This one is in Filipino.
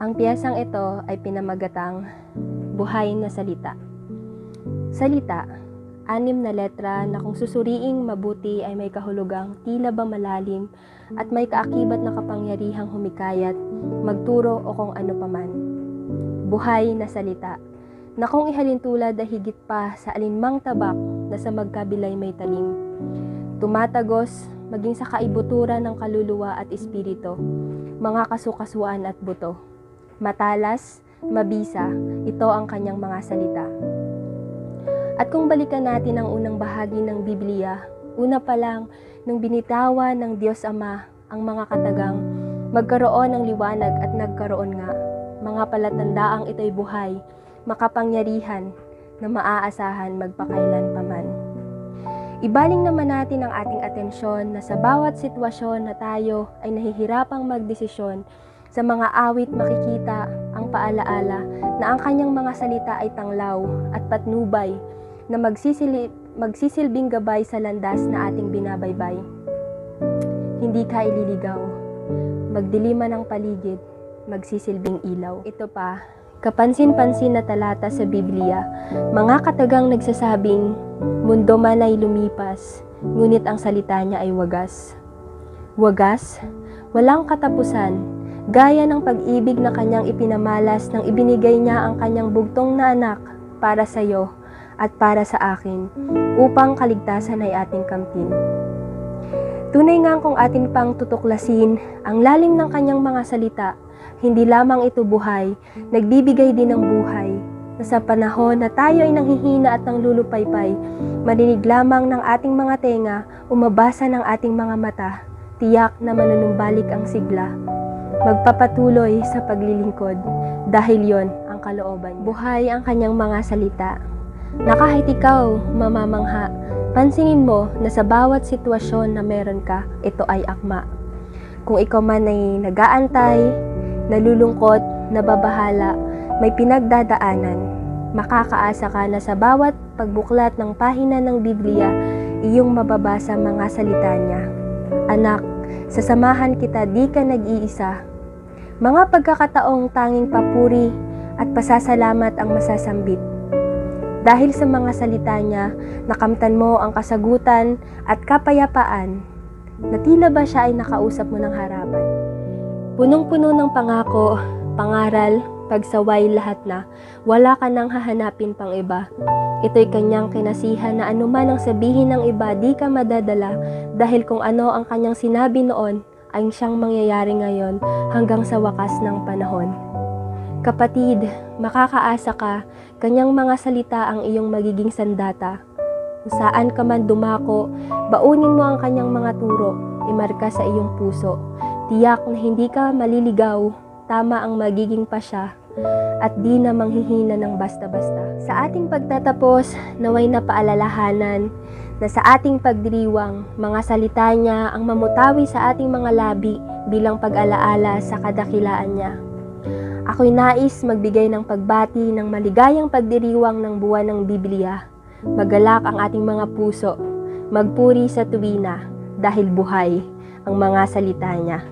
Ang piyesang ito ay pinamagatang Buhay na Salita. Salita, 6 na letra na kung susuriing mabuti ay may kahulugang tila ba malalim at may kaakibat na kapangyarihang humikayat, magturo o kung ano paman. Buhay na salita, na kung ihalintulad ay higit pa sa alinmang tabak na sa magkabilay may talim. Tumatagos maging sa kaibuturan ng kaluluwa at espiritu, mga kasukasuan at buto. Matalas, mabisa, ito ang kanyang mga salita. At kung balikan natin ang unang bahagi ng Biblia, una pa lang nung binitawan ng Diyos Ama ang mga katagang magkaroon ng liwanag at nagkaroon nga, mga palatandaang ito'y buhay, makapangyarihan, na maaasahan magpakailanpaman. Ibaling naman natin ang ating atensyon na sa bawat sitwasyon na tayo ay nahihirapang magdesisyon, sa mga awit makikita ang paalaala na ang kanyang mga salita ay tanglaw at patnubay na magsisilbing gabay sa landas na ating binabaybay. Hindi ka ililigaw, magdiliman ang paligid, magsisilbing ilaw. Ito pa, kapansin-pansin na talata sa Biblia, mga katagang nagsasabing, mundo man ay lumipas, ngunit ang salita niya ay wagas. Wagas, walang katapusan, gaya ng pag-ibig na kanyang ipinamalas nang ibinigay niya ang kanyang bugtong na anak para sa iyo at para sa akin, upang kaligtasan ay ating kamtin. Tunay nga kung atin pang tutuklasin ang lalim ng kanyang mga salita, hindi lamang ito buhay, nagbibigay din ng buhay, na sa panahon na tayo ay nanghihina at nanglulupaypay, marinig lamang ng ating mga tenga, umabasa ng ating mga mata, tiyak na manunumbalik ang sigla. Magpapatuloy sa paglilingkod dahil yon ang kalooban. Buhay ang kanyang mga salita, na kahit ikaw mamamangha, pansinin mo na sa bawat sitwasyon na meron ka, ito ay akma. Kung ikaw man ay nag-aantay, nalulungkot, nababahala, may pinagdadaanan, makakaasa ka na sa bawat pagbuklat ng pahina ng Biblia, iyong mababasa mga salita niya. Anak, sasamahan kita, di ka nag-iisa. Mga pagkakataong tanging papuri at pasasalamat ang masasambit. Dahil sa mga salita niya, nakamtan mo ang kasagutan at kapayapaan, na tila ba siya ay nakausap mo ng harapan. Punong-puno ng pangako, pangaral, pagsaway lahat na, wala ka nang hahanapin pang iba. Ito'y kanyang kinasihan na anuman ang sabihin ng iba, di ka madadala dahil kung ano ang kanyang sinabi noon ay siyang mangyayari ngayon hanggang sa wakas ng panahon. Kapatid, makakaasa ka, kanyang mga salita ang iyong magiging sandata. Kung saan ka man dumako, baunin mo ang kanyang mga turo, imarka sa iyong puso. Tiyak na hindi ka maliligaw, tama ang magiging pasya, at di na manghihina ng basta-basta. Sa ating pagtatapos, naway na paalalahanan na sa ating pagdiriwang, mga salita niya ang mamutawi sa ating mga labi bilang pag-alaala sa kadakilaan niya. Ako'y nais magbigay ng pagbati ng maligayang pagdiriwang ng buwan ng Biblia. Magalak ang ating mga puso, magpuri sa tuwina dahil buhay ang mga salita niya.